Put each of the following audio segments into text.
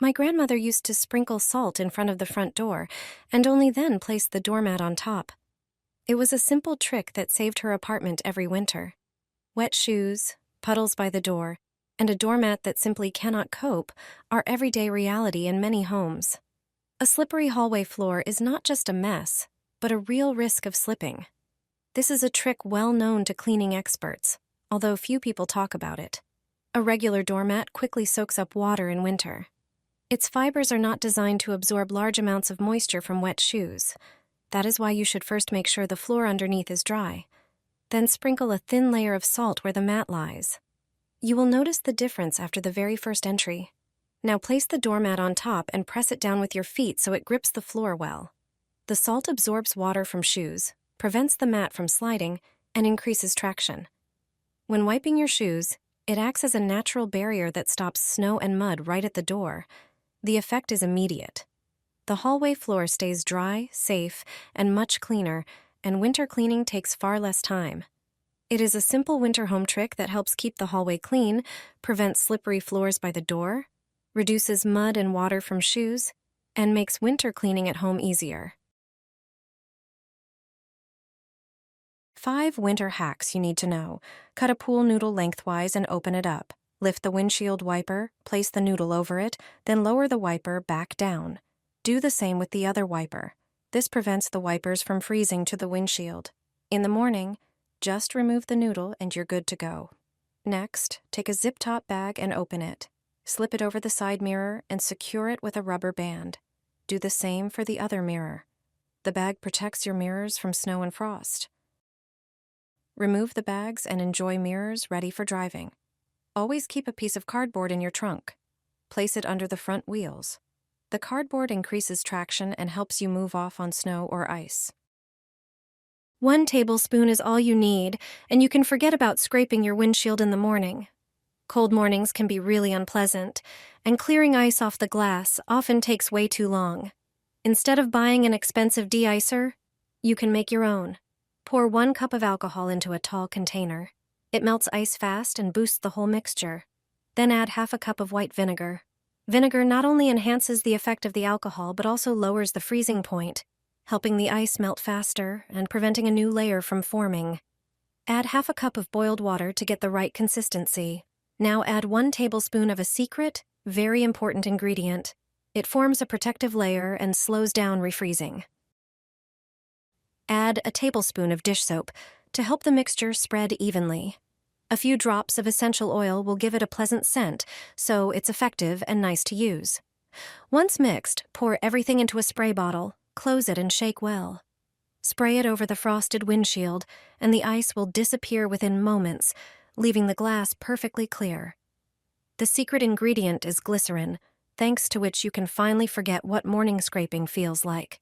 My grandmother used to sprinkle salt in front of the front door and only then place the doormat on top. It was a simple trick that saved her apartment every winter. Wet shoes, puddles by the door, and a doormat that simply cannot cope are everyday reality in many homes. A slippery hallway floor is not just a mess, but a real risk of slipping. This is a trick well known to cleaning experts, although few people talk about it. A regular doormat quickly soaks up water in winter. Its fibers are not designed to absorb large amounts of moisture from wet shoes. That is why you should first make sure the floor underneath is dry. Then sprinkle a thin layer of salt where the mat lies. You will notice the difference after the very first entry. Now place the doormat on top and press it down with your feet so it grips the floor well. The salt absorbs water from shoes, prevents the mat from sliding, and increases traction. When wiping your shoes, it acts as a natural barrier that stops snow and mud right at the door. The effect is immediate. The hallway floor stays dry, safe, and much cleaner, and winter cleaning takes far less time. It is a simple winter home trick that helps keep the hallway clean, prevents slippery floors by the door, reduces mud and water from shoes, and makes winter cleaning at home easier. 5 winter hacks you need to know. Cut a pool noodle lengthwise and open it up. Lift the windshield wiper, place the noodle over it, then lower the wiper back down. Do the same with the other wiper. This prevents the wipers from freezing to the windshield. In the morning, just remove the noodle and you're good to go. Next, take a zip-top bag and open it. Slip it over the side mirror and secure it with a rubber band. Do the same for the other mirror. The bag protects your mirrors from snow and frost. Remove the bags and enjoy mirrors ready for driving. Always keep a piece of cardboard in your trunk. Place it under the front wheels. The cardboard increases traction and helps you move off on snow or ice. 1 tablespoon is all you need, and you can forget about scraping your windshield in the morning. Cold mornings can be really unpleasant, and clearing ice off the glass often takes way too long. Instead of buying an expensive de-icer, you can make your own. Pour 1 cup of alcohol into a tall container. It melts ice fast and boosts the whole mixture. Then add half a cup of white vinegar. Vinegar not only enhances the effect of the alcohol but also lowers the freezing point, helping the ice melt faster and preventing a new layer from forming. Add half a cup of boiled water to get the right consistency. Now add 1 tablespoon of a secret, very important ingredient. It forms a protective layer and slows down refreezing. Add a tablespoon of dish soap to help the mixture spread evenly. A few drops of essential oil will give it a pleasant scent, so it's effective and nice to use. Once mixed, pour everything into a spray bottle, close it and shake well. Spray it over the frosted windshield, and the ice will disappear within moments, leaving the glass perfectly clear. The secret ingredient is glycerin, thanks to which you can finally forget what morning scraping feels like.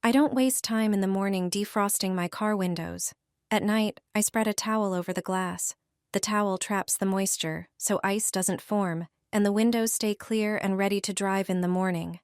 I don't waste time in the morning defrosting my car windows. At night, I spread a towel over the glass. The towel traps the moisture, so ice doesn't form, and the windows stay clear and ready to drive in the morning.